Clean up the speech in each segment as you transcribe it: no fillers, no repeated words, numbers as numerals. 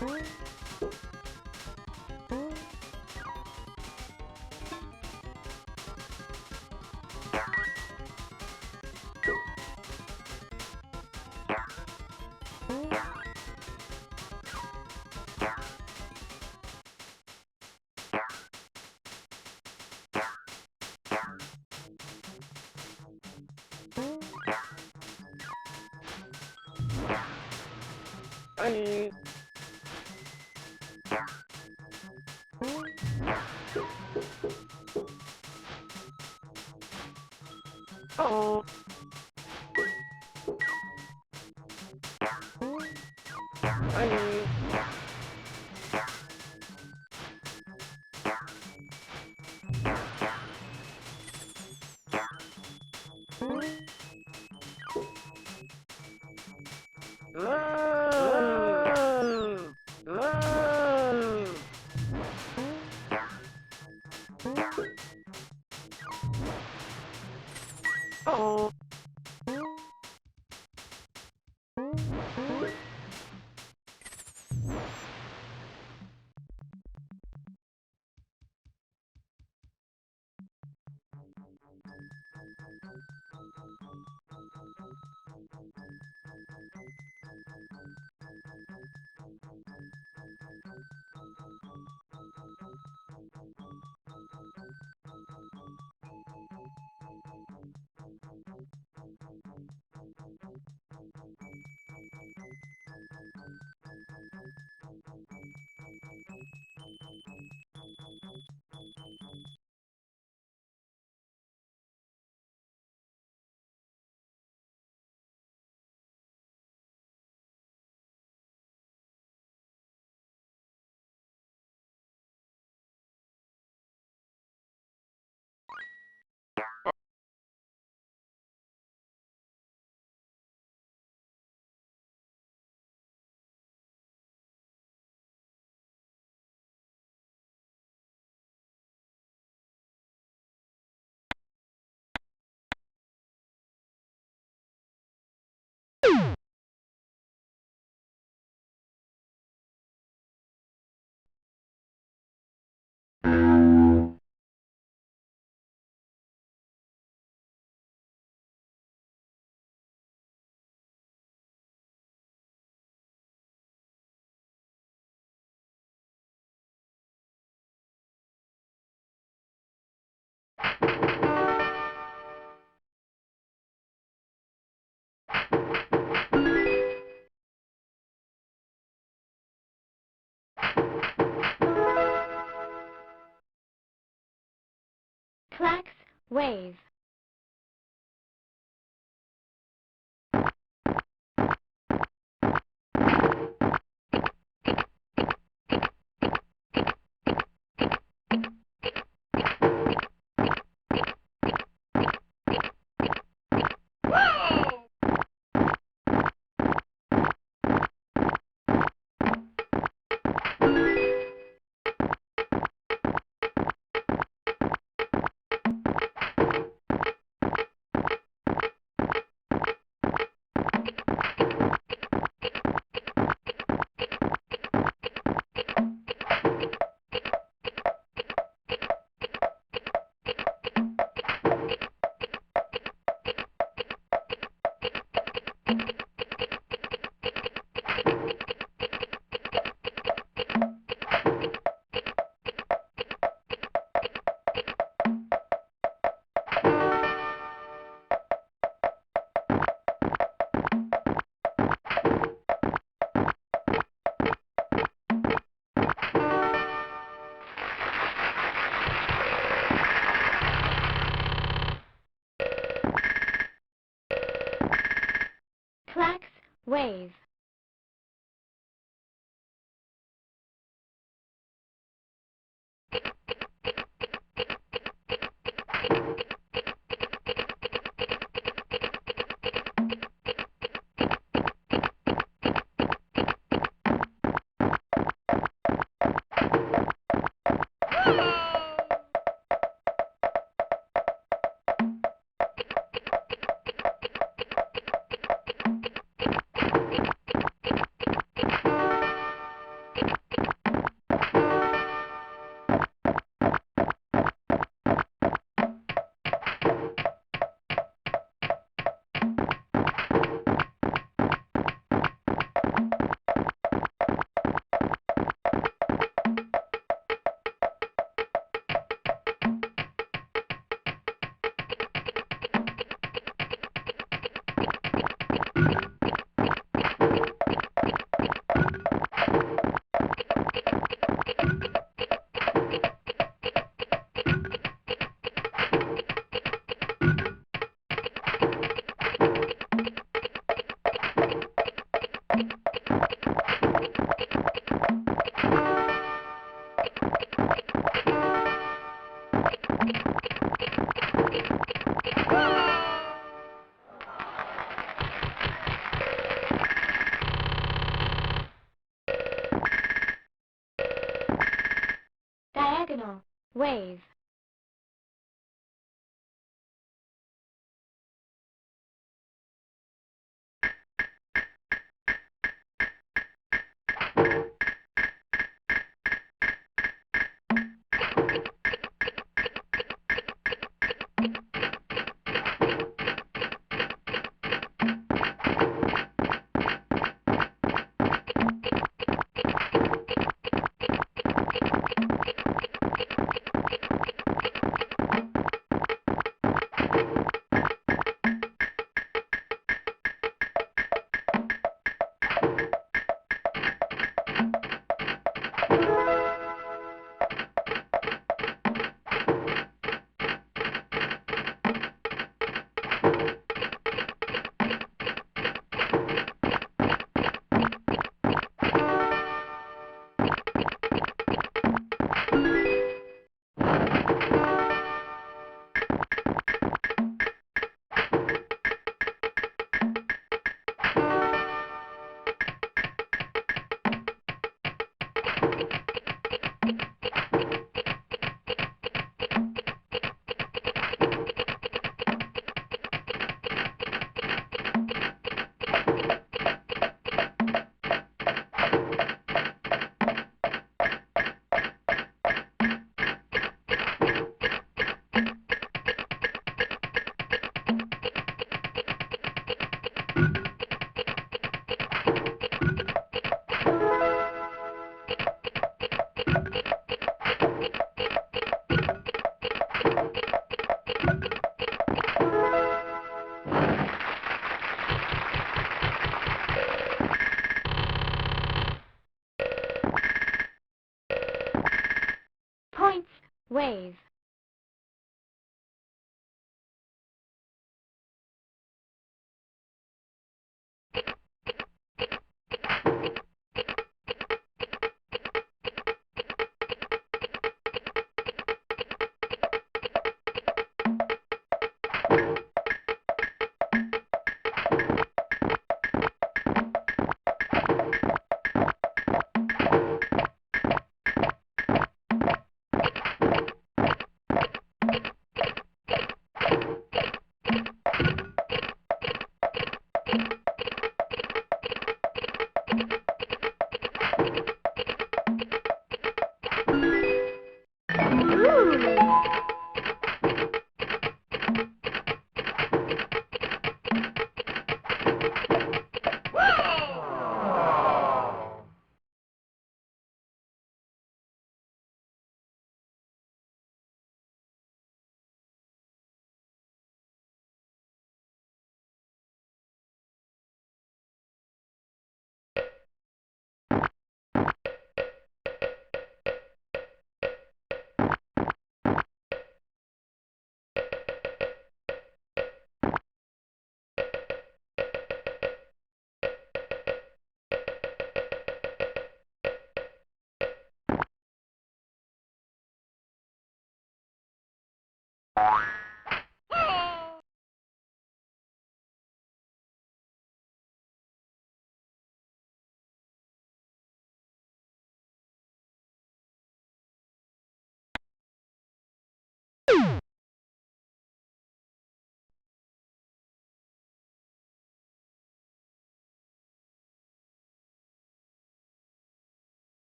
아니. 아니. Klax wave. Klax wave.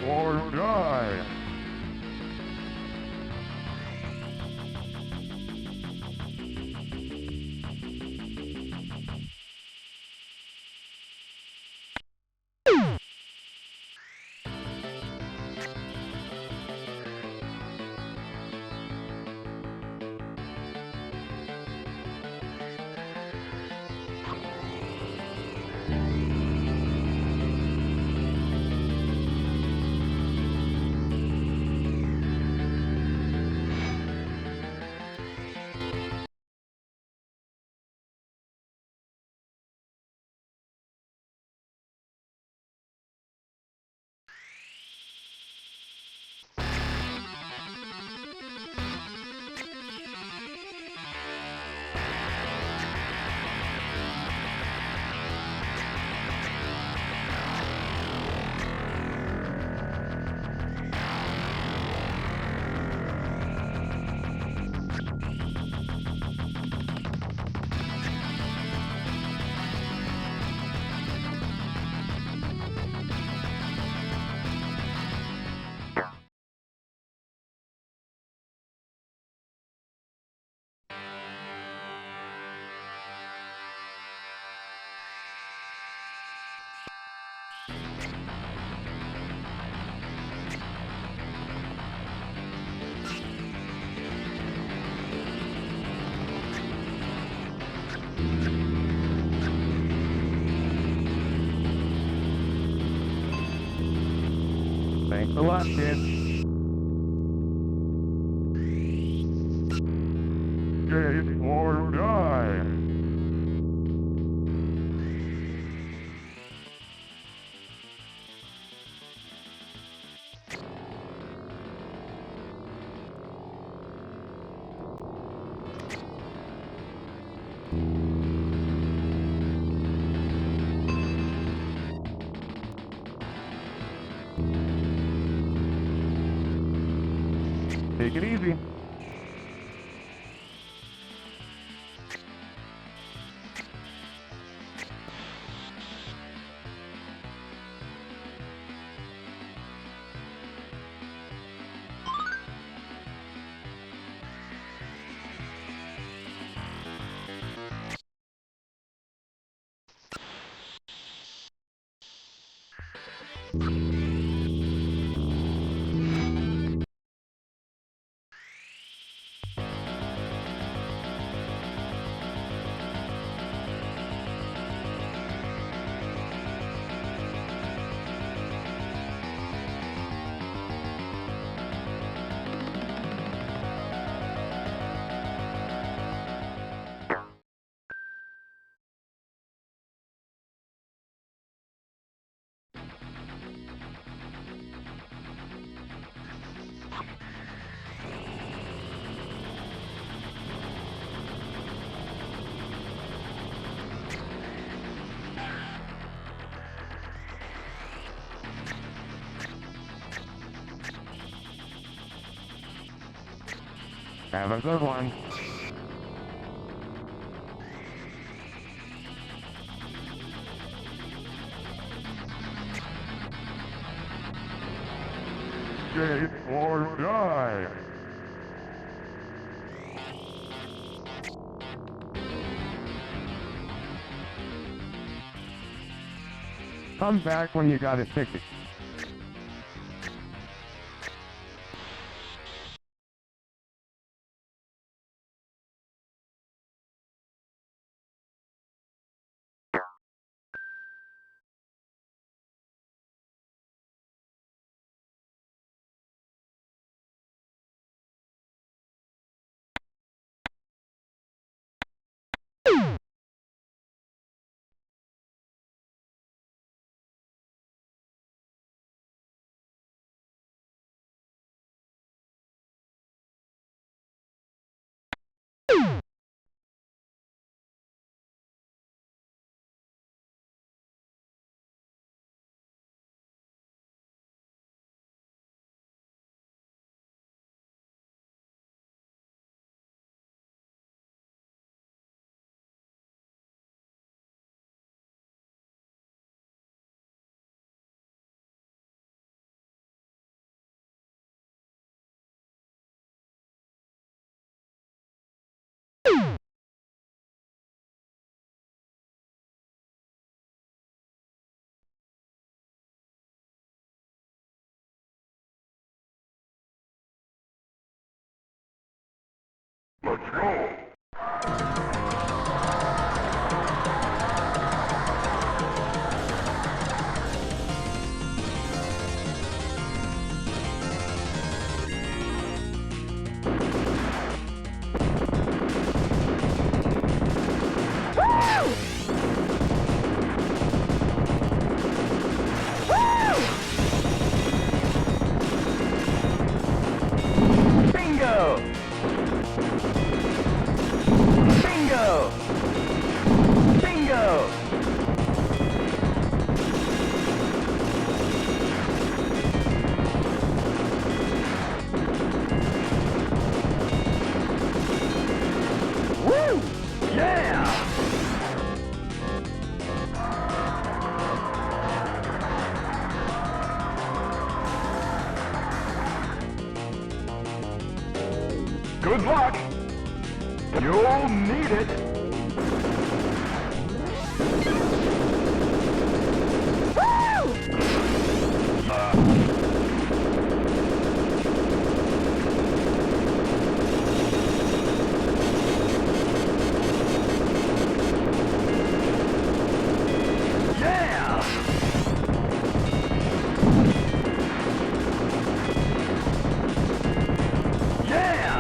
or you die. Thanks a lot, kid. Get or you die. Take it easy. Have a good one. Get or die. Come back when you got a ticket. Let's go! Bingo! Bingo! Bingo! Woo! Yeah! Good luck! You'll need it! Yeah! Yeah!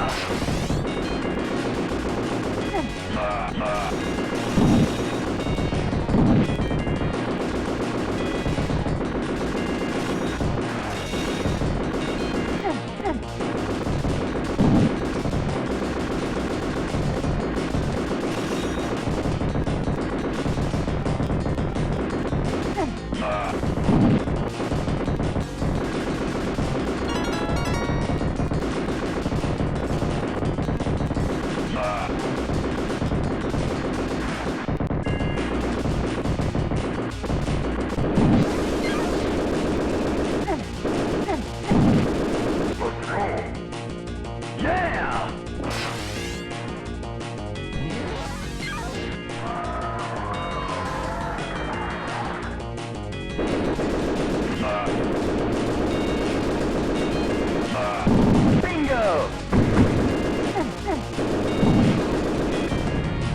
Yeah! Bingo!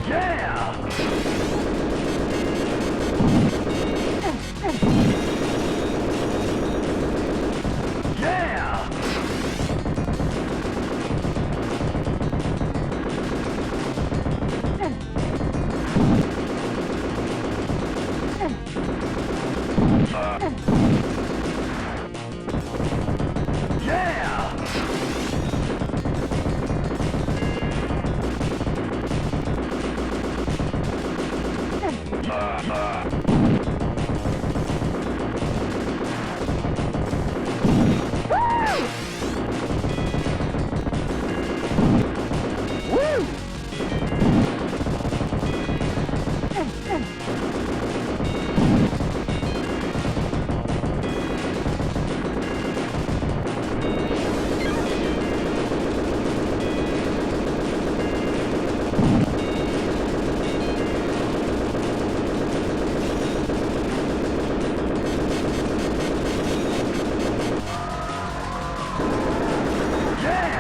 Yeah! Yeah! Yeah! Woo! Yeah!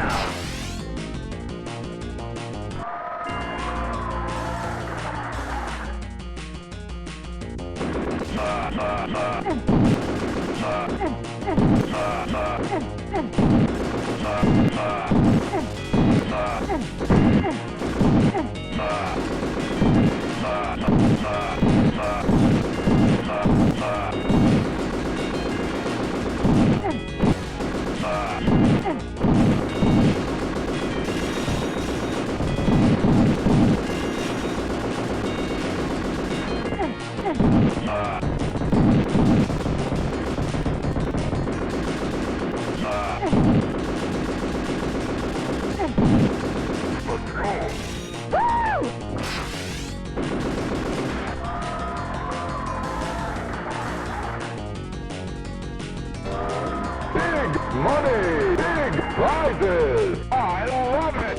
Money! Big prizes! I love it!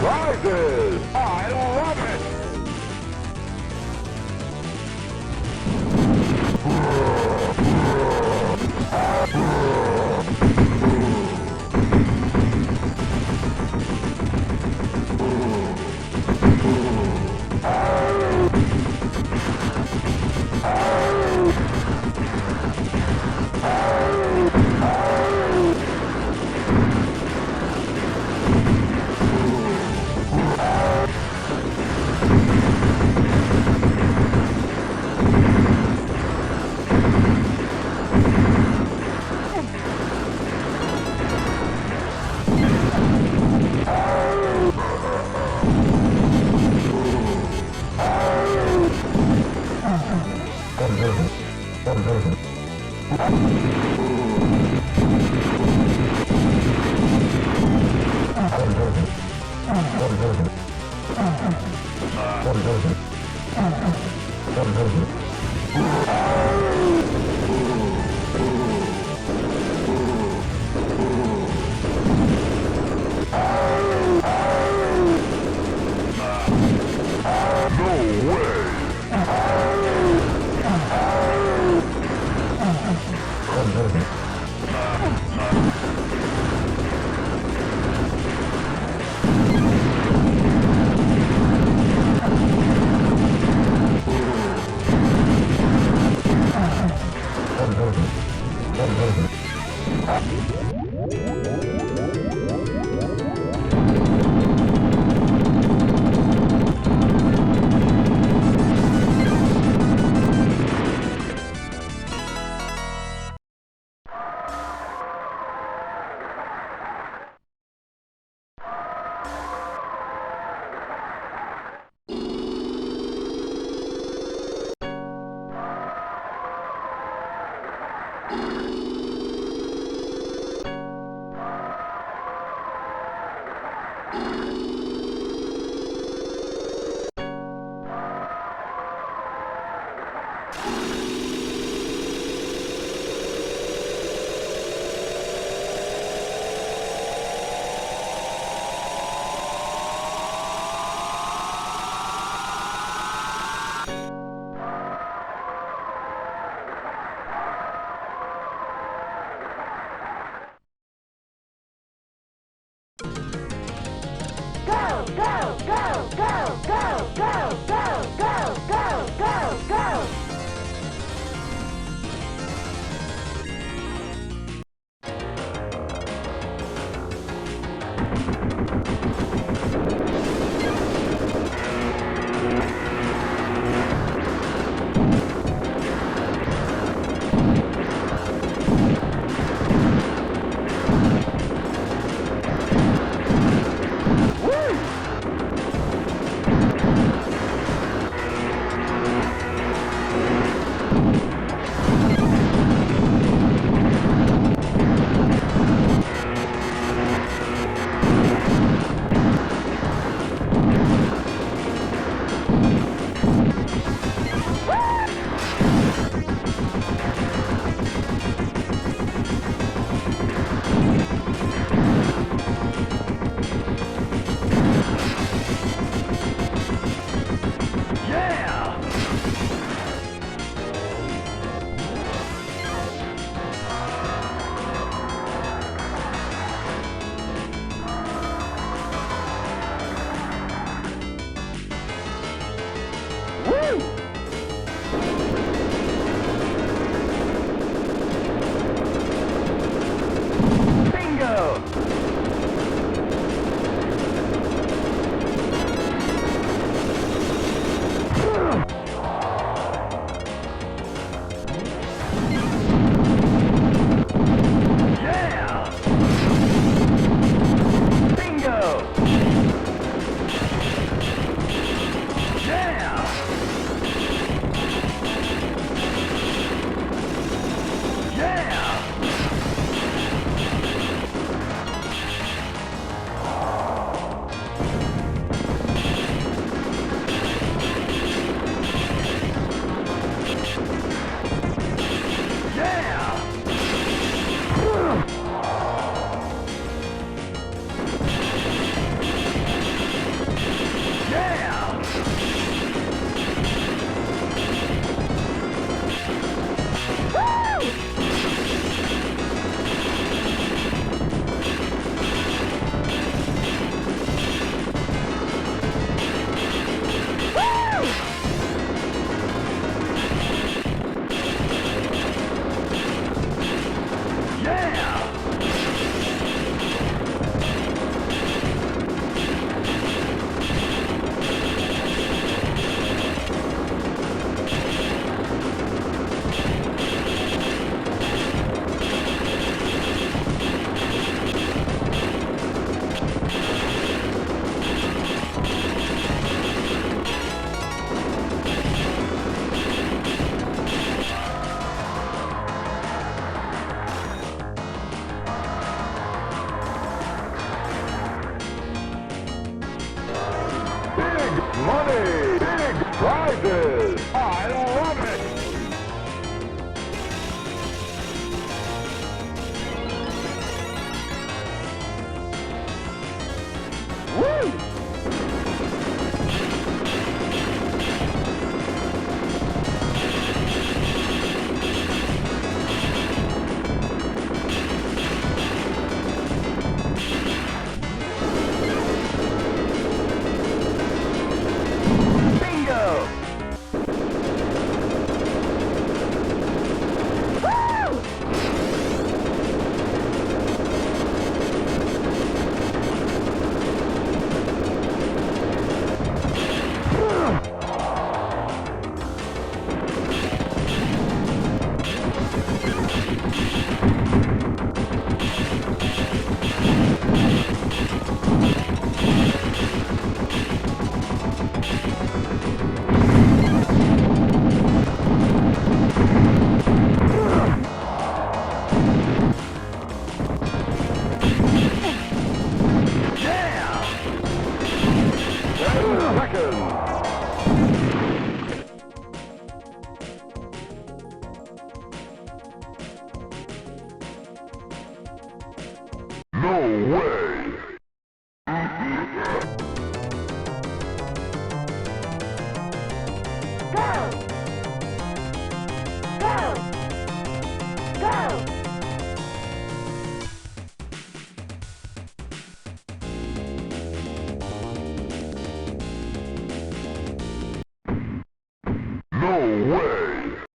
prizes. I love it. Money! Big prizes! I love it! No way! No way!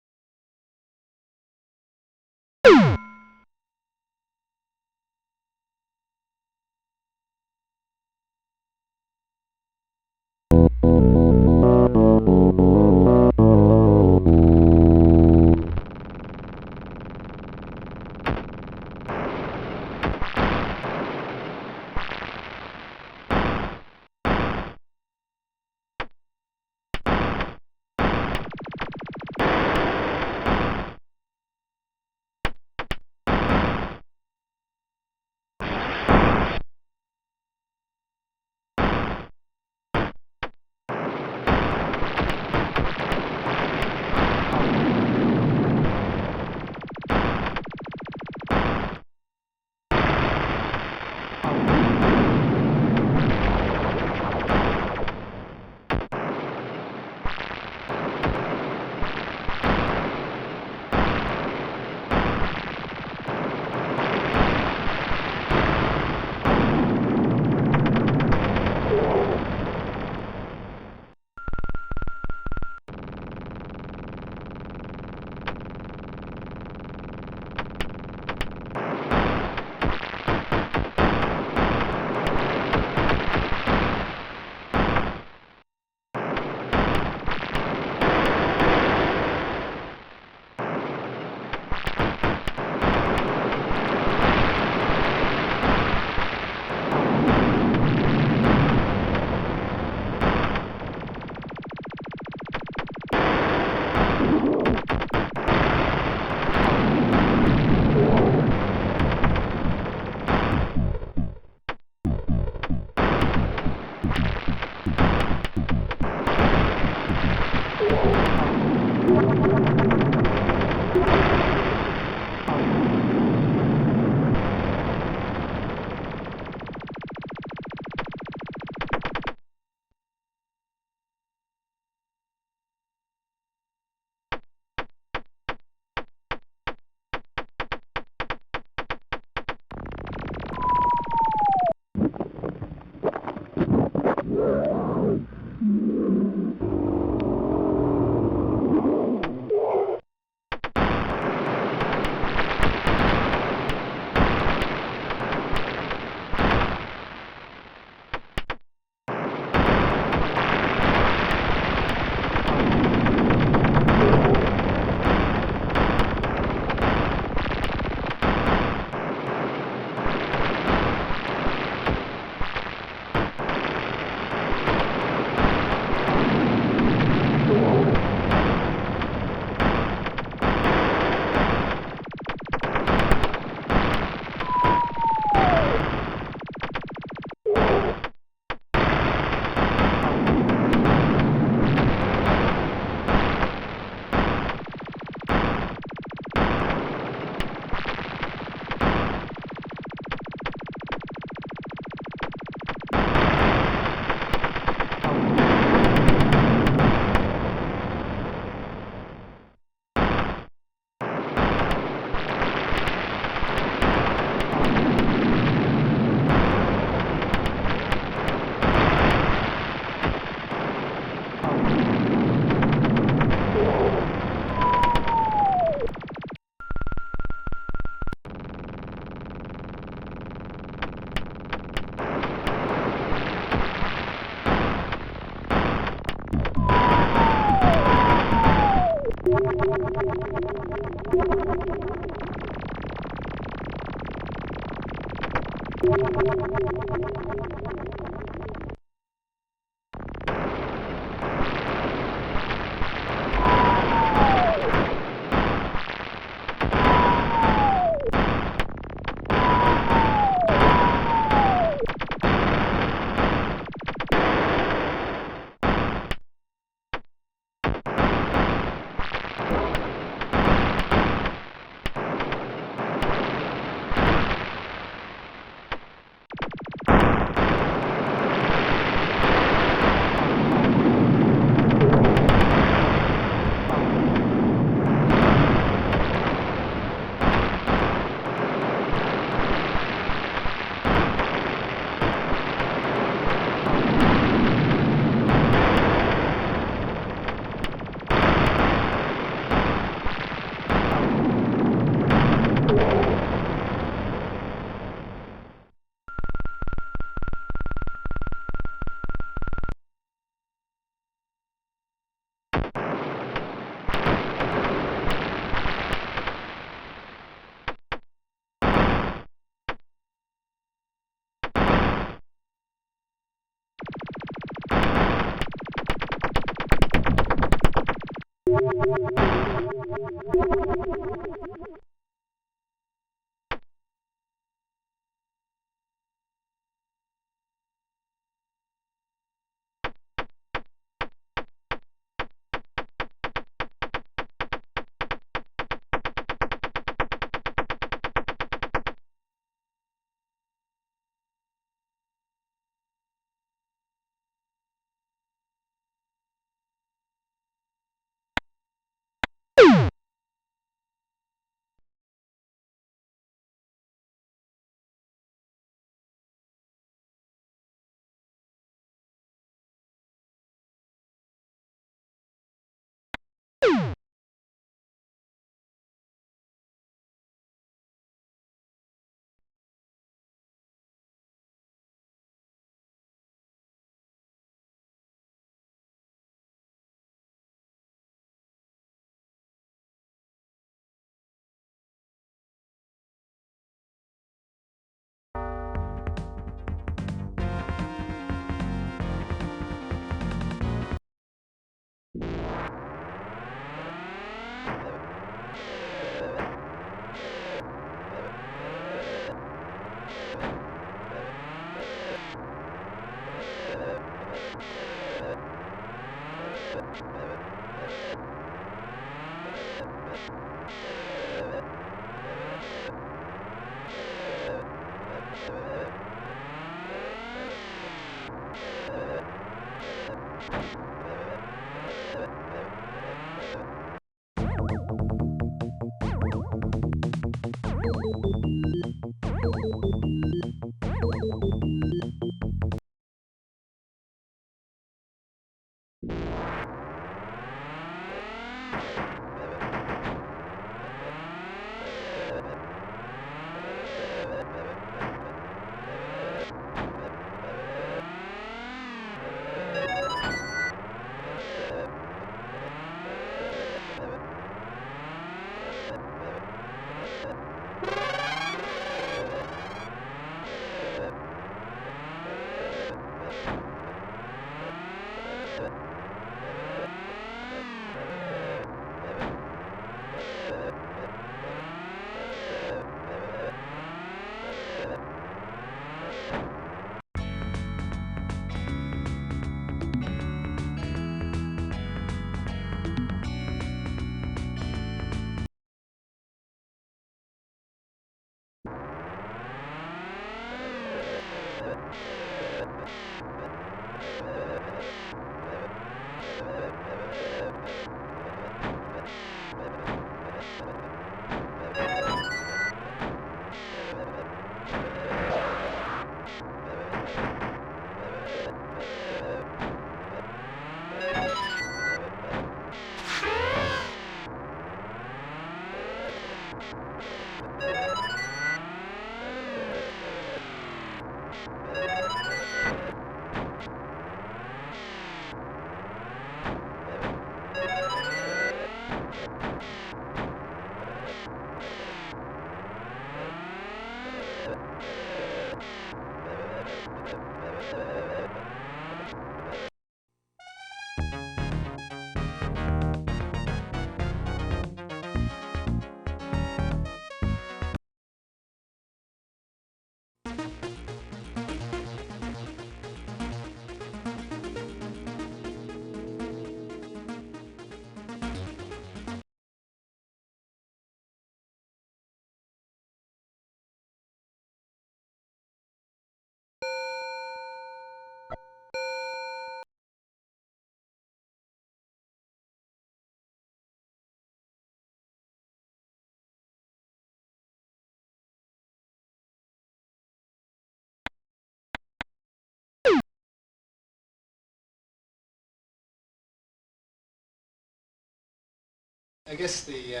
I guess the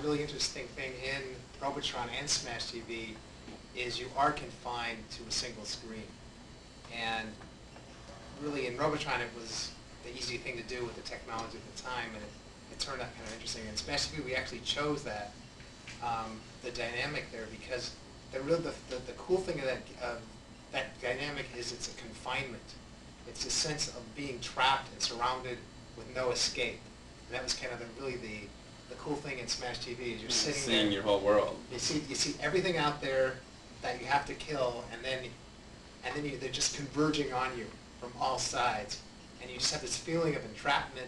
really interesting thing in Robotron and Smash TV is you are confined to a single screen. And really in Robotron it was the easy thing to do with the technology at the time, and it turned out kind of interesting. In Smash TV we actually chose that, the dynamic there, because the cool thing of that dynamic is it's a confinement. It's a sense of being trapped and surrounded with no escape. And that was kind of really the cool thing in Smash TV is you're sitting seeing there, your whole world. You see everything out there that you have to kill, and then they're just converging on you from all sides, and you just have this feeling of entrapment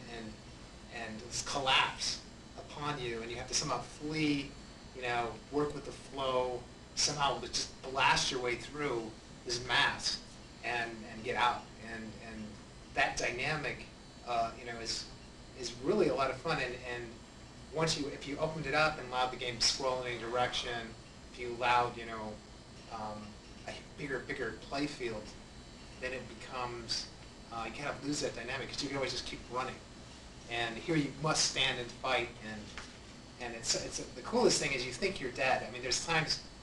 and this collapse upon you, and you have to somehow flee, work with the flow, somehow just blast your way through this mass and get out. And that dynamic, is really a lot of fun. And once if you opened it up and allowed the game to scroll in any direction, if you allowed, a bigger play field, then it becomes, you kind of lose that dynamic because you can always just keep running. And here you must stand and fight, and it's the coolest thing is you think you're dead. I mean, there's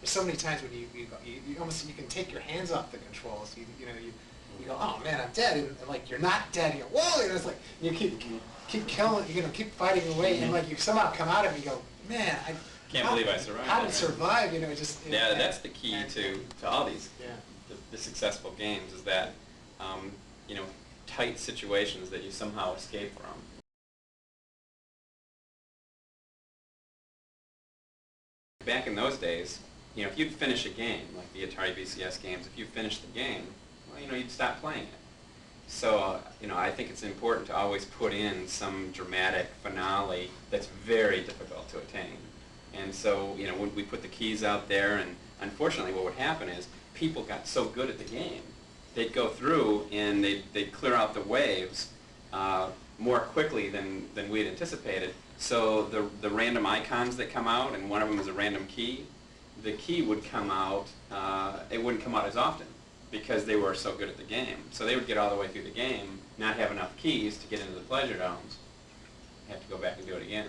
so many times when you can take your hands off the controls. You go, oh man, I'm dead, and like you're not dead. You go, whoa, it's like you keep killing, keep fighting away, and like you somehow come out of it and you go, man, I can't believe I survived. How did survive? Yeah, that's the key to all these the successful games is that tight situations that you somehow escape from. Back in those days, if you'd finish a game, like the Atari VCS games, if you finished the game, well, you'd stop playing it. So, I think it's important to always put in some dramatic finale that's very difficult to attain. And so, we put the keys out there, and unfortunately what would happen is people got so good at the game, they'd go through and they'd clear out the waves more quickly than we'd anticipated. So the random icons that come out, and one of them is a random key, the key would come out, it wouldn't come out as often because they were so good at the game. So they would get all the way through the game, not have enough keys to get into the pleasure domes, have to go back and do it again.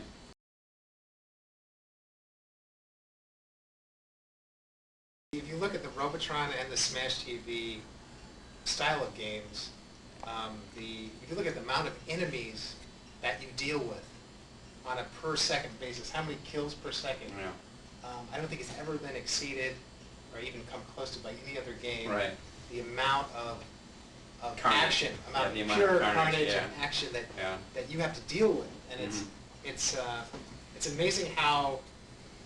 If you look at the Robotron and the Smash TV style of games, if you look at the amount of enemies that you deal with on a per second basis, how many kills per second, I don't think it's ever been exceeded or even come close to by any other game. Right. The amount of Carnage. action, The pure amount of carnage and action that you have to deal with, and it's amazing how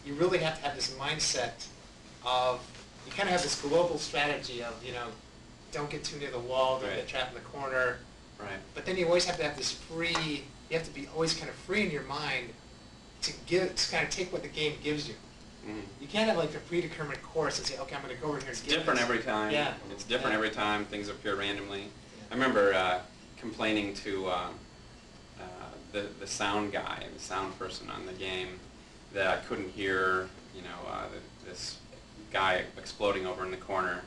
you really have to have this mindset of, you kind of have this global strategy of, don't get too near the wall, don't get trapped in the corner. Right. But then you always have to have this free, you have to be always kind of free in your mind to kind of take what the game gives you. You can't have like the predetermined course and say, okay, I'm going to go over here and It's get different this. every time. Yeah. It's different every time. Things appear randomly. I remember complaining to the sound guy, the sound person on the game, that I couldn't hear, this guy exploding over in the corner,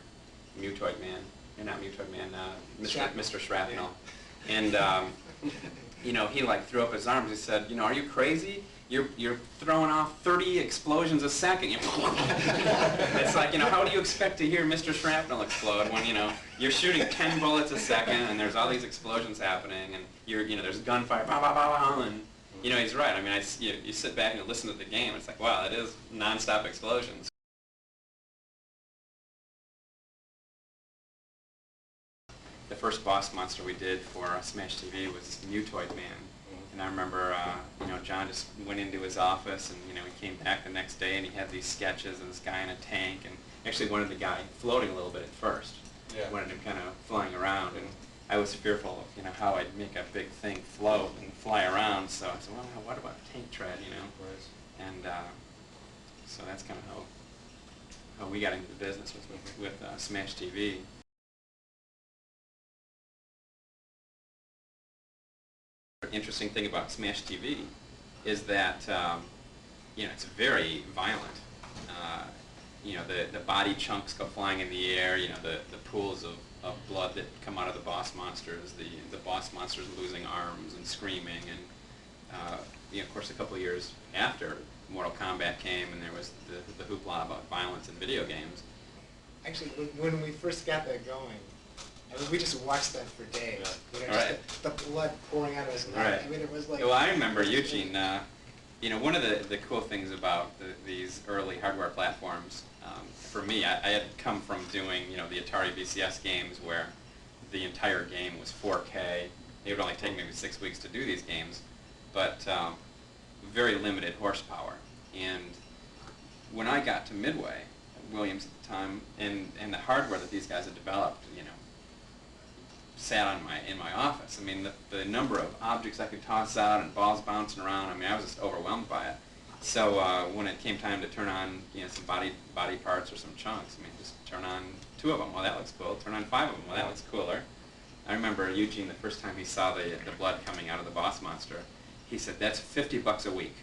Mutoid Man, not Mutoid Man, Mr. Shrapnel. And he like threw up his arms. He said, are you crazy? You're throwing off 30 explosions a second. It's like, how do you expect to hear Mr. Shrapnel explode when, you're shooting 10 bullets a second and there's all these explosions happening and there's gunfire, bah, bah, bah, bah, and, he's right. I mean, you sit back and you listen to the game, it's like, wow, it is nonstop explosions. The first boss monster we did for Smash TV was Mutoid Man. And I remember, John just went into his office and, he came back the next day and he had these sketches of this guy in a tank and actually wanted the guy floating a little bit at first. Yeah. Wanted him kind of flying around, and I was fearful of, how I'd make a big thing float and fly around, so I said, well, what about tank tread, Right. And so that's kind of how we got into the business with Smash TV. Interesting thing about Smash TV is that it's very violent. The body chunks go flying in the air. The pools of blood that come out of the boss monsters. The boss monsters losing arms and screaming, of course, a couple of years after Mortal Kombat came, and there was the hoopla about violence in video games. Actually, when we first got that going, I mean, we just watched that for days. You know, Right. just the blood pouring out of his neck. Right. I mean, it was like. Well, I remember Eugene. One of the cool things about these early hardware platforms, for me, I had come from doing the Atari VCS games where the entire game was 4K. It would only take maybe 6 weeks to do these games, but very limited horsepower. And when I got to Midway, Williams at the time, and the hardware that these guys had developed, sat in my office. I mean, the number of objects I could toss out and balls bouncing around. I mean, I was just overwhelmed by it. So when it came time to turn on some body parts or some chunks, I mean, just turn on 2 of them. Well, that looks cool. Turn on 5 of them. Well, that looks cooler. I remember Eugene, the first time he saw the blood coming out of the boss monster, he said, "That's $50 a week."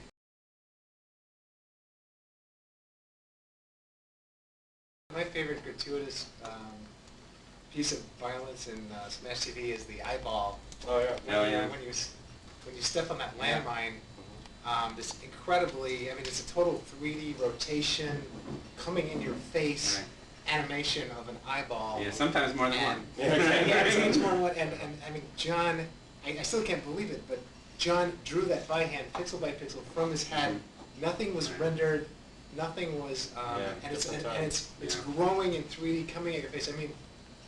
My favorite gratuitous piece of violence in Smash TV is the eyeball. Oh yeah. When you step on that landmine, this incredibly, I mean, it's a total 3D rotation, coming in your face, animation of an eyeball. Yeah, sometimes more than one. Yeah, sometimes more than one. And I mean, John, I still can't believe it, but John drew that by hand, pixel by pixel, from his head. Nothing was rendered. Nothing was, and it's growing in 3D, coming at your face. I mean,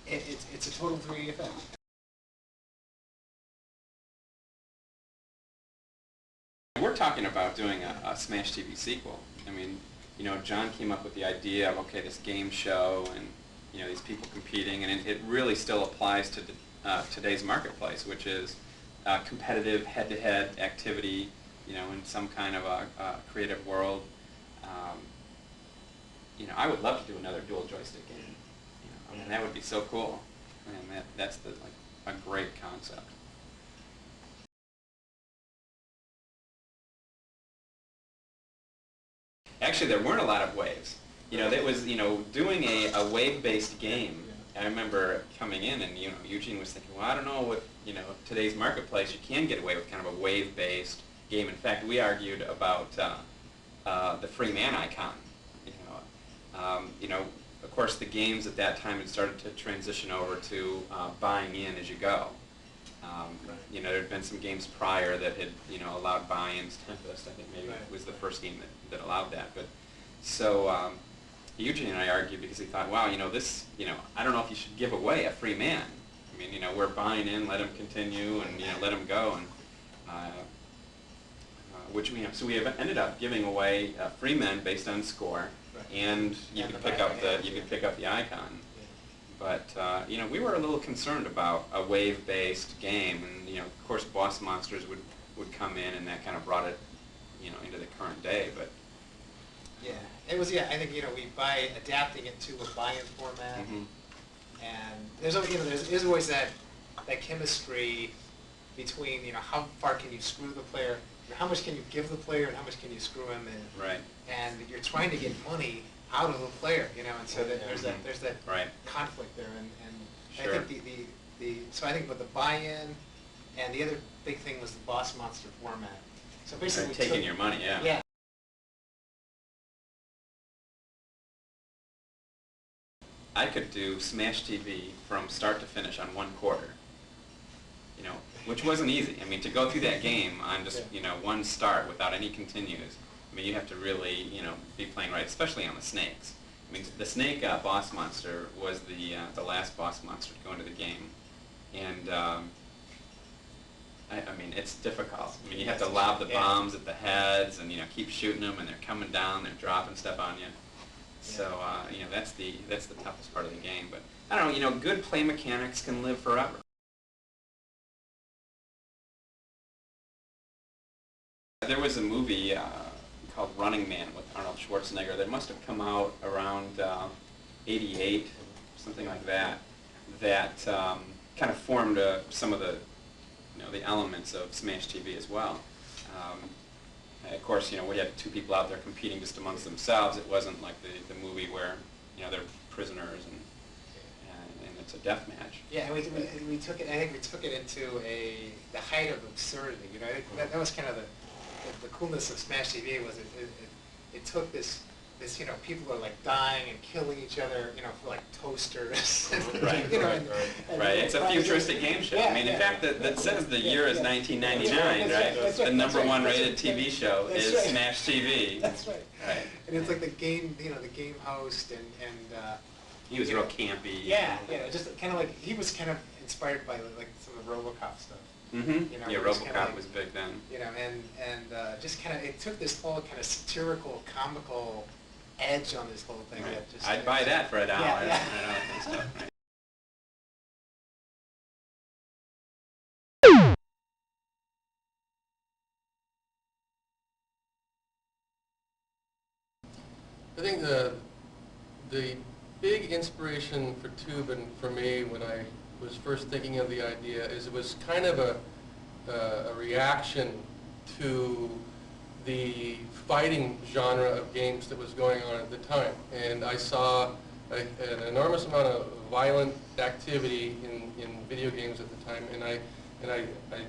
it's a total 3D effect. We're talking about doing a Smash TV sequel. I mean, John came up with the idea of, okay, this game show and, these people competing, and it really still applies to today's marketplace, which is competitive head-to-head activity, in some kind of a creative world. I would love to do another dual joystick game. I mean, that would be so cool. I mean, that's a great concept. Actually, there weren't a lot of waves. That was, doing a wave-based game. I remember coming in and, Eugene was thinking, well, I don't know, with, today's marketplace, you can get away with kind of a wave-based game. In fact, we argued about the free man icon. Of course, the games at that time had started to transition over to buying in as you go. There had been some games prior that had, allowed buy-ins. Tempest, I think, maybe was the first game that allowed that. But so Eugene and I argued because he thought, wow, this, I don't know if you should give away a free man. I mean, we're buying in, let him continue, and let him go, and so we have ended up giving away free men based on score, and you could pick up the icon. But we were a little concerned about a wave-based game, and of course, boss monsters would come in, and that kind of brought it, into the current day. But yeah, it was. Yeah, I think by adapting it to a buy-in format, and there's always that chemistry between how far can you screw the player, how much can you give the player, and how much can you screw him, and you're trying to get money out of the player, and so that there's that conflict there, and Sure. I think so I think with the buy-in, and the other big thing was the boss monster format. So basically, taking your money, yeah. I could do Smash TV from start to finish on 1 quarter. Which wasn't easy. I mean, to go through that game on just one start without any continues. I mean, you have to really be playing right, especially on the snakes. I mean, the snake boss monster was the last boss monster to go into the game, and I mean, it's difficult. I mean, you have to lob the bombs at the heads, and keep shooting them, and they're coming down, they're dropping stuff on you. So that's the toughest part of the game. But I don't know. Good play mechanics can live forever. There was a movie called Running Man with Arnold Schwarzenegger that must have come out around '88, something like that. That kind of formed some of the the elements of Smash TV as well. Of course, we had 2 people out there competing just amongst themselves. It wasn't like the movie where they're prisoners and it's a death match. Yeah, and we took it. I think we took it into the height of absurdity. You know, that was kind of the coolness of Smash TV was it took this you know, people are like dying and killing each other, you know, for like toasters. Right, you know, right. It's a futuristic game show. Yeah, I mean, in fact, that says the year is 1999, That's right. The number one rated TV show That's is right. Smash TV. That's right. Right. And it's like the game, you know, the game host and He was real campy. yeah, just kind of like he was kind of inspired by like some of the RoboCop stuff. Mm-hmm. You know, Yeah, it was kinda RoboCop like, was big then. You know, and just kind of it took this whole kind of satirical, comical edge on this whole thing. Right. That just, I'd buy that for $1. Yeah. You know, that kind of stuff, right? I think the big inspiration for Toobin for me when I was first thinking of the idea is it was kind of a reaction to the fighting genre of games that was going on at the time. And I saw an enormous amount of violent activity in video games at the time, and I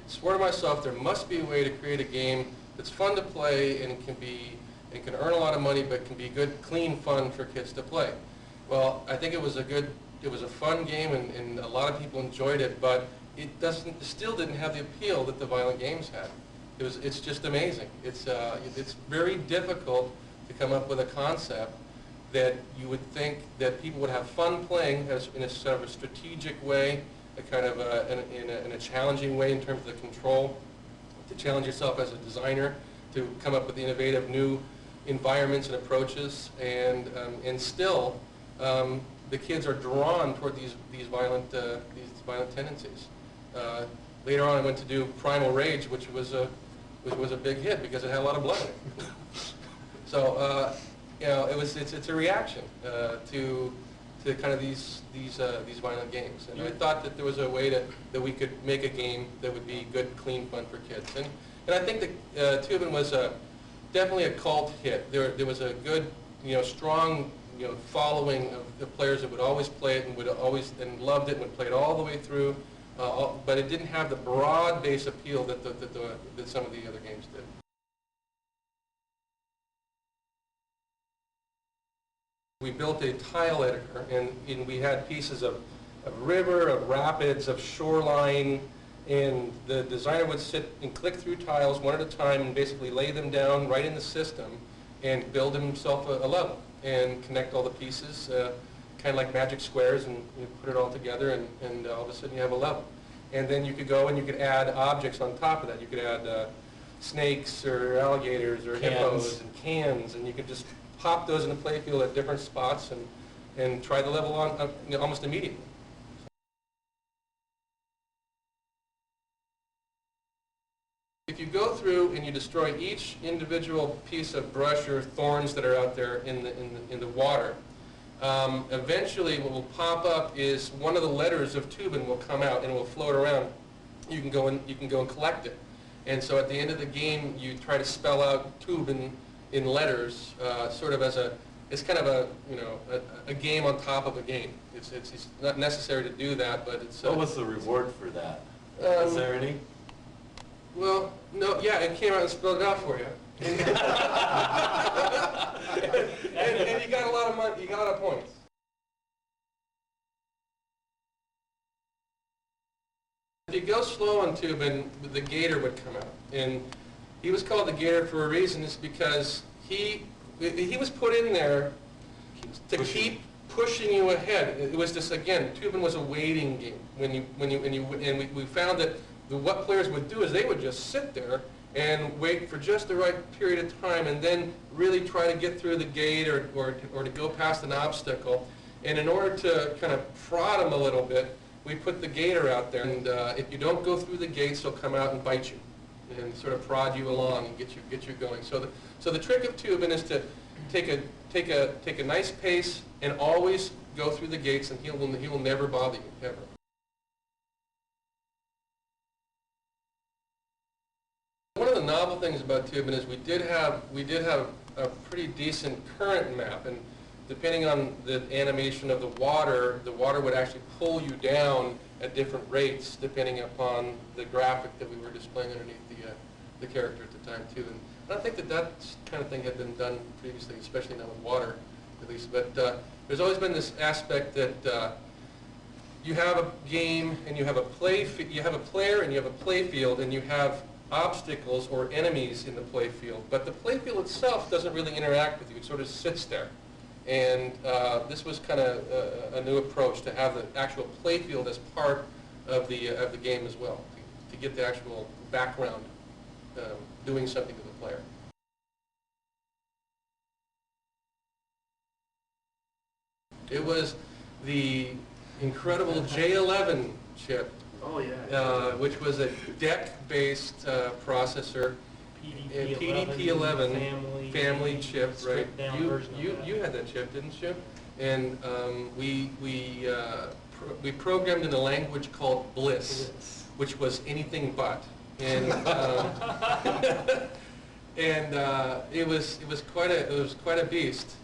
swore to myself there must be a way to create a game that's fun to play and can earn a lot of money, but can be good, clean fun for kids to play. Well, I think it was a fun game, and a lot of people enjoyed it, but it still didn't have the appeal that the violent games had. It's just amazing. It's very difficult to come up with a concept that you would think that people would have fun playing in a sort of a strategic way, a kind of in a challenging way in terms of the control, to challenge yourself as a designer, to come up with innovative new environments and approaches, and still the kids are drawn toward these violent tendencies. Later on, I went to do Primal Rage, which was a big hit because it had a lot of blood in it. So you know, it's a reaction to kind of these violent games, and I thought that there was a way that we could make a game that would be good, clean fun for kids, and I think that Toobin was definitely a cult hit. There was a good, you know, strong, you know, following of the players that would always play it and loved it and would play it all the way through. But it didn't have the broad base appeal that some of the other games did. We built a tile editor, and we had pieces of river, of rapids, of shoreline, and the designer would sit and click through tiles one at a time and basically lay them down right in the system and build himself a level and connect all the pieces, kind of like magic squares, and you put it all together, and all of a sudden you have a level. And then you could go and you could add objects on top of that. You could add snakes or alligators or hippos and cans, and you could just pop those in the playfield at different spots and try the level on you know, almost immediately. If you go through and you destroy each individual piece of brush or thorns that are out there in the water, eventually what will pop up is one of the letters of Toobin will come out and it will float around. You can go and collect it. And so at the end of the game, you try to spell out Toobin in letters, sort of as it's kind of a game on top of a game. It's not necessary to do that, but it's. What was the reward for that? Is there any? Well, no, yeah, it came out and spelled it out for you. and you got a lot of money, you got a lot of points. If you go slow on Toobin, the gator would come out. And he was called the gator for a reason. It's because he was put in there to keep pushing you ahead. It was just, again, Toobin was a waiting game. And we found that what players would do is they would just sit there and wait for just the right period of time and then really try to get through the gate or to go past an obstacle. And in order to kind of prod them a little bit, we put the gator out there. And if you don't go through the gates, he'll come out and bite you and sort of prod you along and get you going. So the trick of Toobin is to take a nice pace and always go through the gates, and he will never bother you, ever. One of the novel things about Toobin is we did have a pretty decent current map, and depending on the animation of the water would actually pull you down at different rates depending upon the graphic that we were displaying underneath the character at the time too. And I don't think that kind of thing had been done previously, especially not with water, at least. But there's always been this aspect that you have a game and you have a player and you have a play field and you have obstacles or enemies in the play field, but the play field itself doesn't really interact with you. It sort of sits there. And this was kind of a new approach to have the actual play field as part of the game as well, to get the actual background doing something to the player. It was the incredible J11 chip. Oh, yeah. Which was a DEC-based processor, PDP-11 family chip, right? You had that chip, didn't you? And we programmed in a language called Bliss, which was anything but. And it was quite a beast.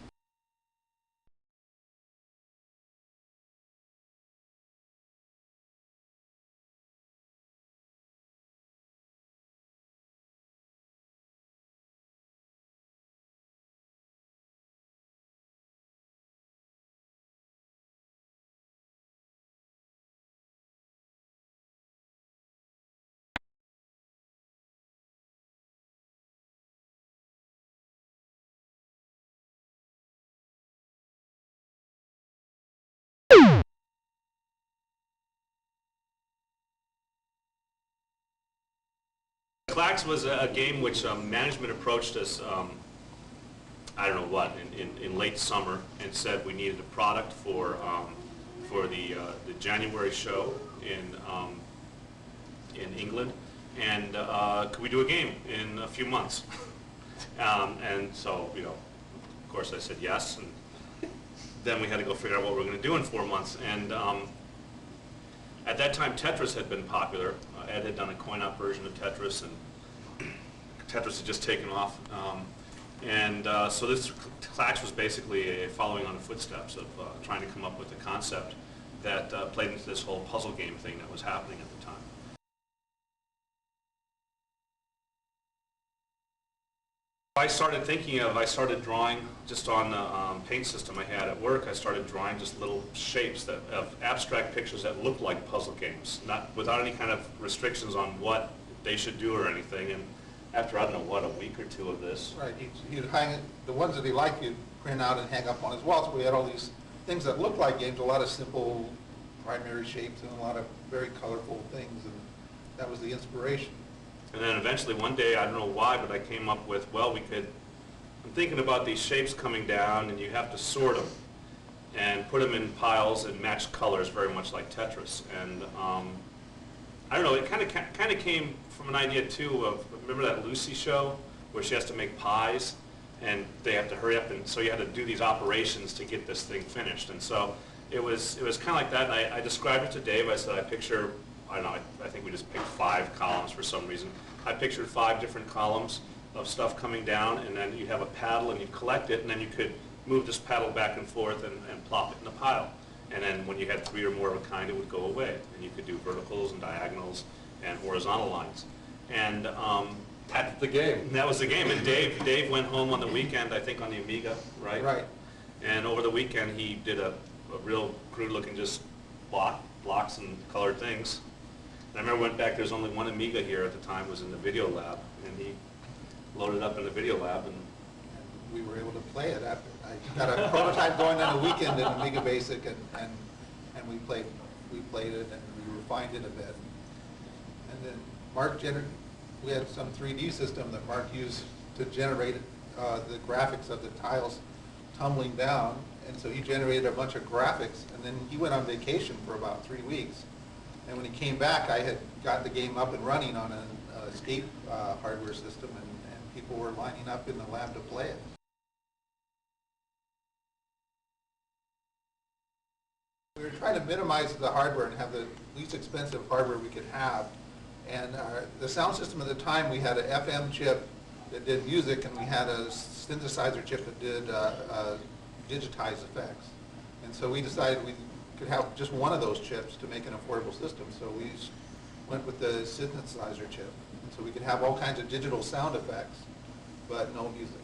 Klax was a game which management approached us, I don't know what, in late summer, and said we needed a product for the January show in England, and could we do a game in a few months? And so, you know, of course I said yes, and then we had to go figure out what we were going to do in 4 months. And at that time, Tetris had been popular. Ed had done a coin-op version of Tetris, and Tetris had just taken off. So this Klax was basically a following on the footsteps of trying to come up with a concept that played into this whole puzzle game thing that was happening at the time. I started drawing just on the paint system I had at work. I started drawing just little shapes of abstract pictures that looked like puzzle games, without any kind of restrictions on what they should do or anything. And after, I don't know what, a week or two of this. Right, he'd hang the ones that he liked, he'd print out and hang up on his wall. So we had all these things that looked like games, a lot of simple primary shapes and a lot of very colorful things, and that was the inspiration. And then eventually one day, I don't know why, but I came up with, well, I'm thinking about these shapes coming down, and you have to sort them and put them in piles and match colors, very much like Tetris. And I don't know, it kind of came from an idea too of, remember that Lucy show where she has to make pies and they have to hurry up, and so you had to do these operations to get this thing finished. And so it was kind of like that. And I described it to Dave. I said, I picture, I don't know, I think we just picked 5 columns for some reason. I pictured 5 different columns of stuff coming down, and then you have a paddle and you collect it, and then you could move this paddle back and forth and plop it in the pile. And then when you had 3 or more of a kind, it would go away. And you could do verticals and diagonals and horizontal lines. And that's the game. That was the game. And Dave went home on the weekend, I think on the Amiga, right? Right. And over the weekend he did a real crude looking just blocks and colored things. And I remember went back, there's only one Amiga here at the time, was in the video lab, and he loaded up in the video lab, and we were able to play it after. I got a prototype going on a weekend in Amiga Basic, and we played it, and we refined it a bit. And then we had some 3D system that Mark used to generate the graphics of the tiles tumbling down, and so he generated a bunch of graphics, and then he went on vacation for about 3 weeks. And when he came back, I had got the game up and running on an escape hardware system, and people were lining up in the lab to play it. We were trying to minimize the hardware and have the least expensive hardware we could have. And the sound system at the time, we had an FM chip that did music, and we had a synthesizer chip that did digitize effects. And so we decided we could have just one of those chips to make an affordable system. So we went with the synthesizer chip. And so we could have all kinds of digital sound effects, but no music.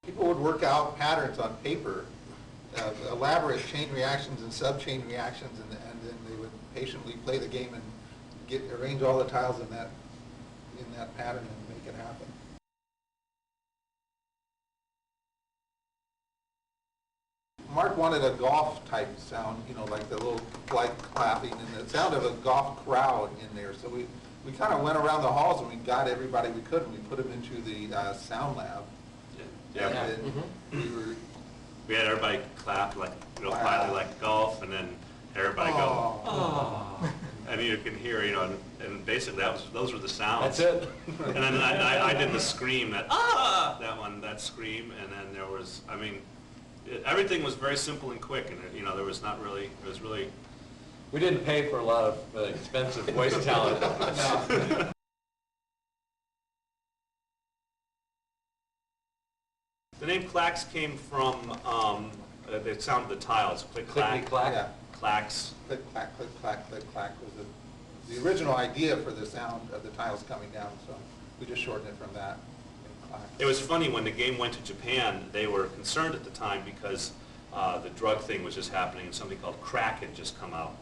People would work out patterns on paper, elaborate chain reactions and sub-chain reactions, and then they would patiently play the game and arrange all the tiles in that pattern and make it happen. Mark wanted a golf type sound, you know, like the little like clapping and the sound of a golf crowd in there. So we kind of went around the halls and we got everybody we could, and we put them into the sound lab. Yeah. And We had everybody clap like quietly like golf, and then everybody go, oh. And you can hear, and basically those were the sounds. That's it. And then I did the scream, that scream, and then there was, everything was very simple and quick, and there was not really, it was really. We didn't pay for a lot of expensive voice talent. No. The name Klax came from the sound of the tiles. Click, clack. Clack. Yeah. Klax. Click, clack, click, clack, click, clack was the original idea for the sound of the tiles coming down, so we just shortened it from that. It was funny, when the game went to Japan, they were concerned at the time because the drug thing was just happening, and something called crack had just come out.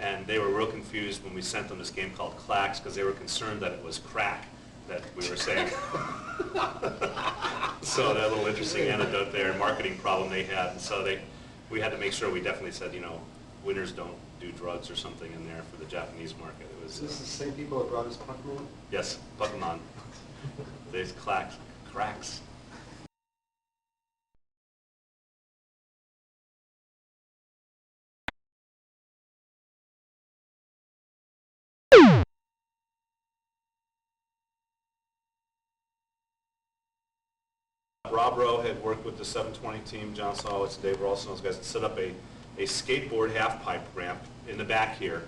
And they were real confused when we sent them this game called Klax, because they were concerned that it was crack that we were saying. So that little interesting anecdote there, marketing problem they had. And so we had to make sure we definitely said, winners don't do drugs or something in there for the Japanese market. It was. Is this the same people that brought us Pokemon? Yes, Pokemon. There's cracks. Rob Rowe had worked with the 720 team, John Solowitz and Dave Rolson, those guys, to set up a skateboard half-pipe ramp in the back here.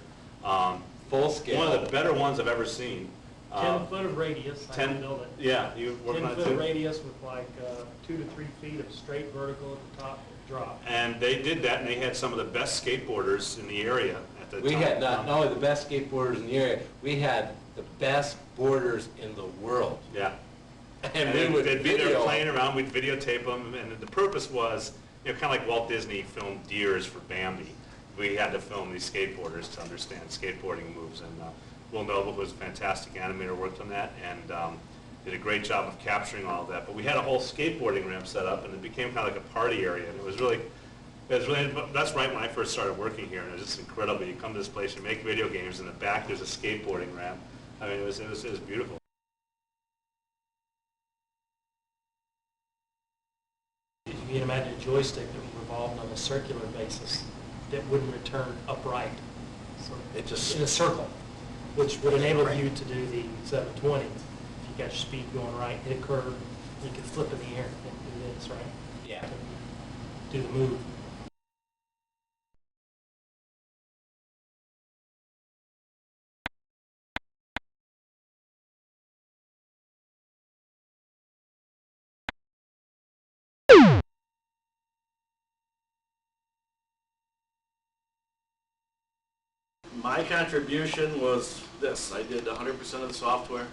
Full scale. One of the better ones I've ever seen. 10 foot of radius, I can build it. Yeah, you worked 10 on it foot too? of radius with like 2 to 3 feet of straight vertical at the top drop. And they did that, and they had some of the best skateboarders in the area at the time. We had not only the best skateboarders in the area, we had the best boarders in the world. Yeah. And we would they'd be there video playing around, we'd videotape them, and the purpose was, kind of like Walt Disney filmed deers for Bambi. We had to film these skateboarders to understand skateboarding moves, and Will Noble, who was a fantastic animator, worked on that, and did a great job of capturing all of that. But we had a whole skateboarding ramp set up, and it became kind of like a party area, and it was really, that's right when I first started working here, and it was just incredible. You come to this place, you make video games, in the back there's a skateboarding ramp. It was beautiful. If you can imagine a joystick that revolved on a circular basis that wouldn't return upright, so It just- in a circle, which would enable you to do the 720. If you got your speed going right, hit a curve, you could flip in the air and do this, right? Yeah. Do the move. My contribution was this. I did 100% of the software.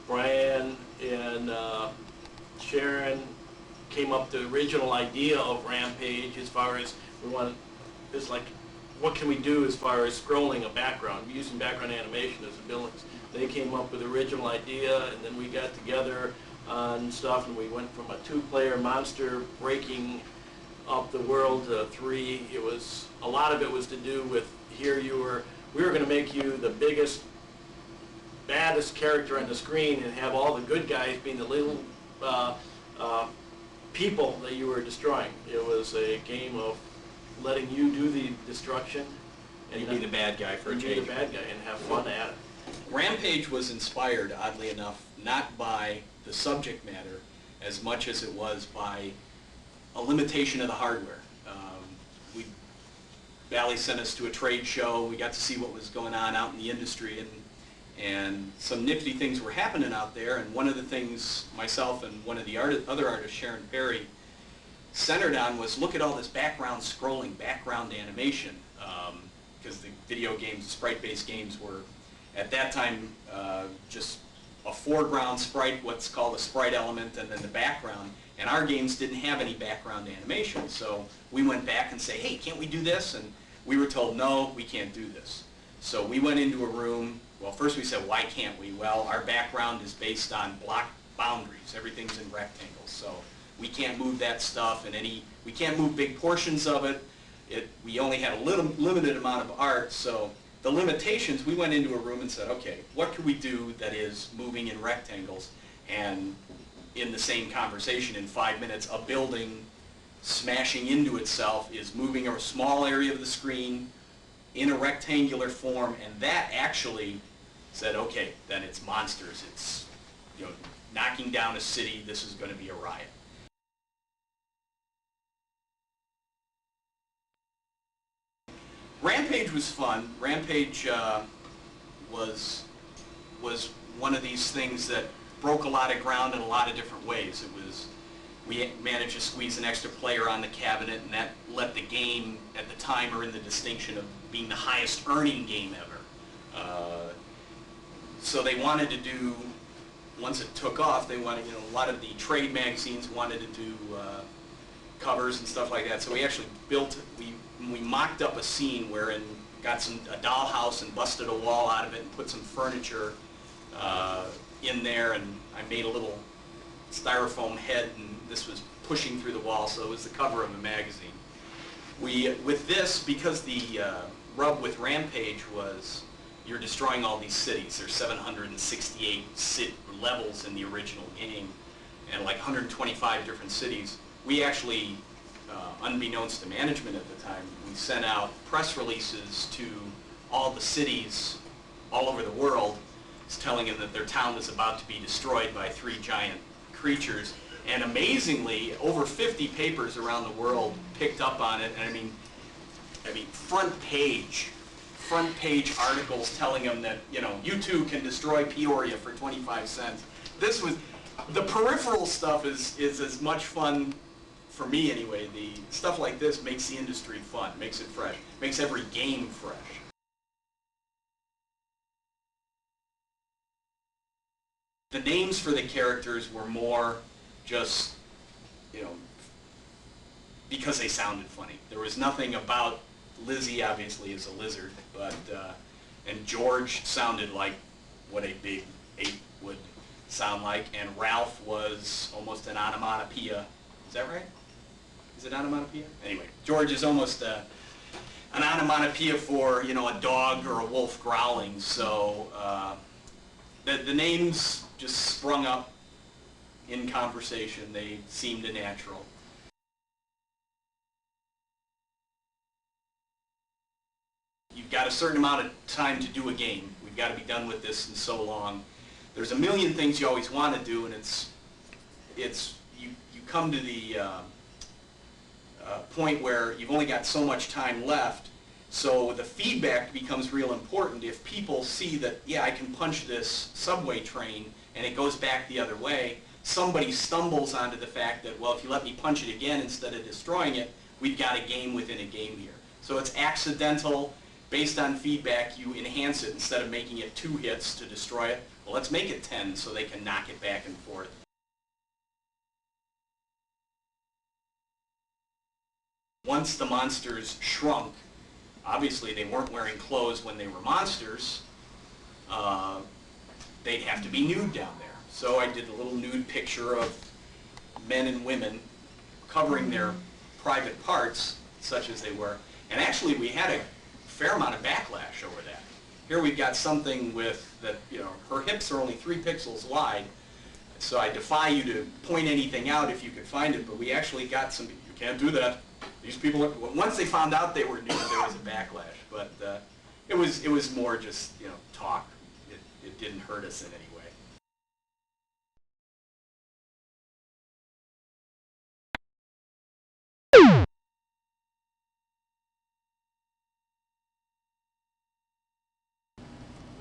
Brian and Sharon came up with the original idea of Rampage as far as it's like, what can we do as far as scrolling a background, using background animation as abilities. They came up with the original idea, and then we got together on stuff, and we went from a 2-player monster breaking up the world to 3. It was, a lot of it was to do with, we were going to make you the biggest, baddest character on the screen and have all the good guys being the little people that you were destroying. It was a game of letting you do the destruction. And you be the bad guy for a change. You be the bad guy and have fun at it. Rampage was inspired, oddly enough, not by the subject matter as much as it was by a limitation of the hardware. Valley sent us to a trade show. We got to see what was going on out in the industry, and some nifty things were happening out there. And one of the things myself and one of the other artists, Sharon Perry, centered on was look at all this background scrolling, background animation, because the video games, sprite-based games were, at that time, just a foreground sprite, what's called a sprite element, and then the background. And our games didn't have any background animation. So we went back and say, hey, can't we do this? And we were told, no, we can't do this. So we went into a room. Well, first we said, why can't we? Well, our background is based on block boundaries. Everything's in rectangles. So we can't move that stuff in any, we can't move big portions of it. We only had a limited amount of art. So the limitations, we went into a room and said, okay, what could we do that is moving in rectangles? And in the same conversation, in 5 minutes, a building smashing into itself is moving a small area of the screen in a rectangular form, and that actually said, okay, then it's monsters. It's, you know, knocking down a city. This is going to be a riot. Rampage was fun. Rampage was one of these things that broke a lot of ground in a lot of different ways. We managed to squeeze an extra player on the cabinet, and that let the game at the time earn the distinction of being the highest earning game ever. So they wanted to do, once it took off, they wanted, you know, a lot of the trade magazines wanted to do covers and stuff like that. So we actually built, we mocked up a scene wherein got a dollhouse and busted a wall out of it and put some furniture in there, and I made a little styrofoam head, and this was pushing through the wall, so it was the cover of a magazine. With this, because the rub with Rampage was you're destroying all these cities. There's 768 levels in the original game, and like 125 different cities. We actually, unbeknownst to management at the time, we sent out press releases to all the cities all over the world, telling them that their town was about to be destroyed by 3 giant creatures. And amazingly, over 50 papers around the world picked up on it. And I mean, front page articles telling them that, you know, you too can destroy Peoria for 25 cents. This was, the peripheral stuff is as much fun, for me anyway. The stuff like this makes the industry fun, makes it fresh, makes every game fresh. The names for the characters were more just, you know, because they sounded funny. There was nothing about Lizzie, obviously, is a lizard, but, and George sounded like what a big ape would sound like, and Ralph was almost an onomatopoeia. Is that right? Is it onomatopoeia? Anyway, George is almost an onomatopoeia for, you know, a dog or a wolf growling, so the names just sprung up in conversation. They seemed natural. You've got a certain amount of time to do a game. We've got to be done with this in so long. There's a million things you always want to do, and you come to the point where you've only got so much time left. So the feedback becomes real important. If people see that, yeah, I can punch this subway train and it goes back the other way, somebody stumbles onto the fact that, well, if you let me punch it again instead of destroying it, we've got a game within a game here. So it's accidental. Based on feedback, you enhance it. Instead of making it 2 hits to destroy it, well, let's make it 10 so they can knock it back and forth. Once the monsters shrunk, obviously they weren't wearing clothes when they were monsters. They'd have to be nude down there. So I did a little nude picture of men and women covering their private parts, such as they were. And actually we had a fair amount of backlash over that. Here we've got something with that, you know, her hips are only 3 pixels wide, so I defy you to point anything out if you could find it, but we actually got some, you can't do that. These people, once they found out they were nude, there was a backlash, but it was more just, you know, talk. It didn't hurt us in any way.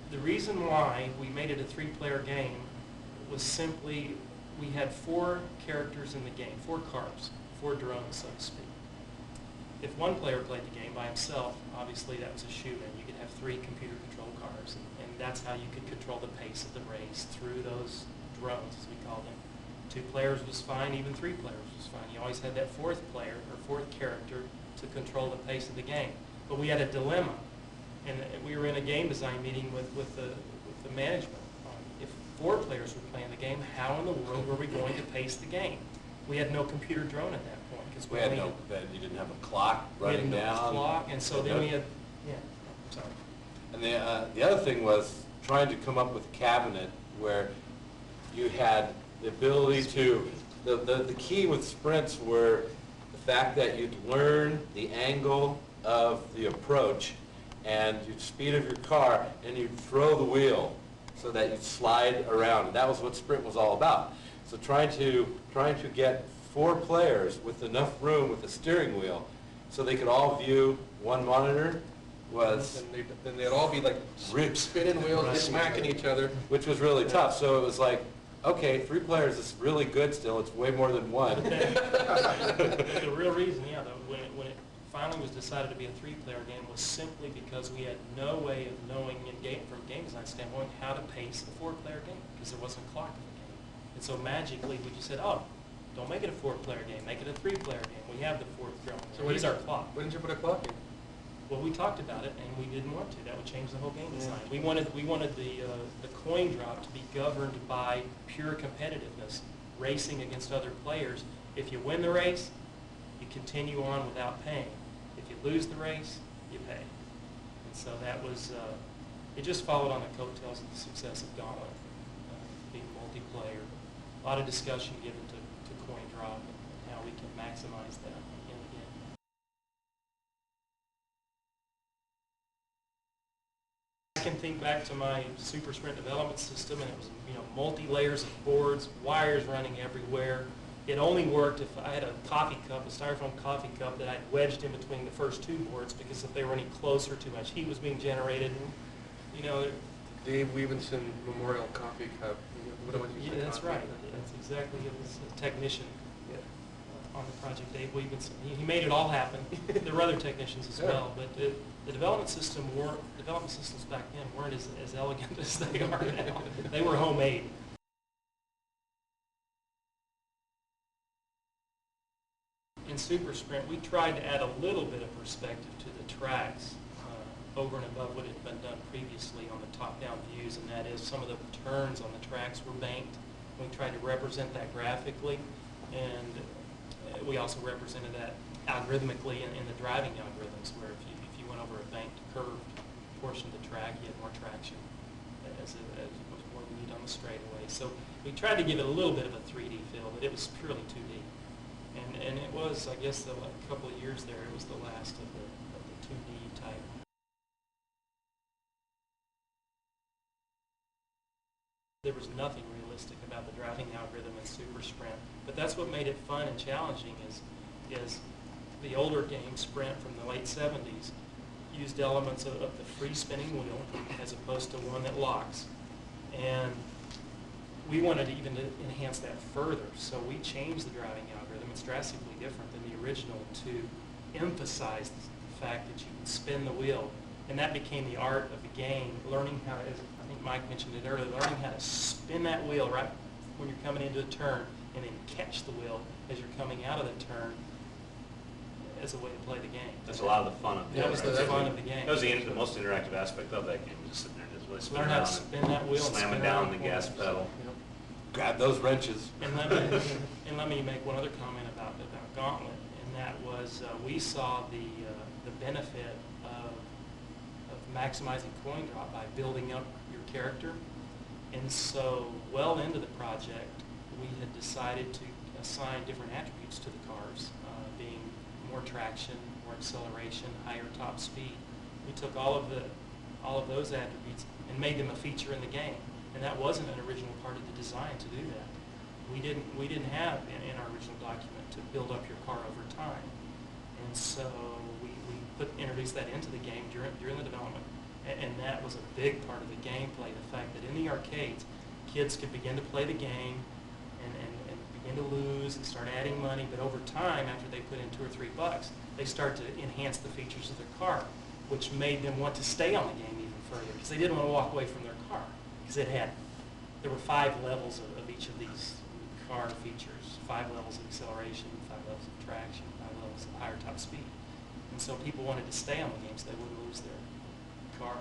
The reason why we made it a 3-player game was simply we had 4 characters in the game, 4 cars, 4 drones, so to speak. If one player played the game by himself, obviously that was a shoe-in. You could have 3 computer-controlled cars, and that's how you could control the pace of the race through those drones, as we call them. 2 players was fine, even 3 players was fine. You always had that 4th player or 4th character to control the pace of the game. But we had a dilemma, and we were in a game design meeting with the management. If 4 players were playing the game, how in the world were we going to pace the game? We had no computer drone at that point because We had no, you didn't have a clock running down. We had no clock, and so then we had, yeah, sorry. And the other thing was trying to come up with a cabinet where you had the ability to, the key with sprints were the fact that you'd learn the angle of the approach and you'd speed of your car and you'd throw the wheel so that you'd slide around. And that was what sprint was all about. So trying to get 4 players with enough room with the steering wheel so they could all view one monitor was... And they'd all be like spinning wheels, smacking each other. Which was really tough. So it was like, okay, 3 players is really good still. It's way more than 1. The real reason, yeah, when it finally was decided to be a 3-player game was simply because we had no way of knowing from a game design standpoint how to pace a 4-player game because there wasn't a clock in the game. And so magically we just said, oh, don't make it a 4-player game, make it a 3-player game. We have the 4th drone. So here's our clock. Why didn't you put a clock in? Well, we talked about it, and we didn't want to. That would change the whole game design. We wanted the coin drop to be governed by pure competitiveness, racing against other players. If you win the race, you continue on without paying. If you lose the race, you pay. And so that was, it just followed on the coattails of the success of Gauntlet, being multiplayer. A lot of discussion given to coin drop and how we can maximize that in the game. I can think back to my Super Sprint development system, and it was multi-layers of boards, wires running everywhere. It only worked if I had a coffee cup, a styrofoam coffee cup that I'd wedged in between the first 2 boards because if they were any closer, too much heat was being generated. Dave Weavenson Memorial Coffee Cup. Yeah, that's right. That's exactly, it was a technician on the project, Dave Weavenson. He made it all happen. There were other technicians as well, but the development systems back then weren't as elegant as they are now. They were homemade. In Super Sprint, we tried to add a little bit of perspective to the tracks over and above what had been done previously on the top-down views, and that is some of the turns on the tracks were banked. We tried to represent that graphically, and we also represented that algorithmically in the driving algorithms, where if you went over a banked, curved portion of the track, you had more traction as was more you need on the straightaway. So we tried to give it a little bit of a 3D feel, but it was purely 2D. And it was, I guess, a couple of years there, it was the last of the 2D type. There was nothing realistic about the driving algorithm in Super Sprint, but that's what made it fun and challenging is the older game, Sprint from the late 70s, used elements of the free spinning wheel as opposed to one that locks. And we wanted even to enhance that further, so we changed the driving algorithm. It's drastically different than the original to emphasize the fact that you can spin the wheel. And that became the art of the game, learning how to, as I think Mike mentioned it earlier, learning how to spin that wheel right when you're coming into a turn and then catch the wheel as you're coming out of the turn as a way to play the game. That's a lot of the fun of it. That was the fun of the game. That was the most interactive aspect of that game, just sitting there and just really spinning Learn how around to spin that wheel and slamming spin down around the gas corners. pedal. Grab those wrenches. And let me make one other comment about Gauntlet, and that was we saw the benefit of maximizing coin drop by building up your character. And so well into the project, we had decided to assign different attributes to the cars, being more traction, more acceleration, higher top speed. We took all of those attributes and made them a feature in the game. And that wasn't an original part of the design to do that. We didn't have in our original document to build up your car over time. And so we introduced that into the game during the development. And that was a big part of the gameplay, the fact that in the arcades, kids could begin to play the game and begin to lose and start adding money, but over time, after they put in $2 or $3, they start to enhance the features of their car, which made them want to stay on the game even further, because they didn't want to walk away from their car, because there were 5 levels of each of these car features, 5 levels of acceleration, 5 levels of traction, 5 levels of higher top speed. And so people wanted to stay on the game so they wouldn't lose their car.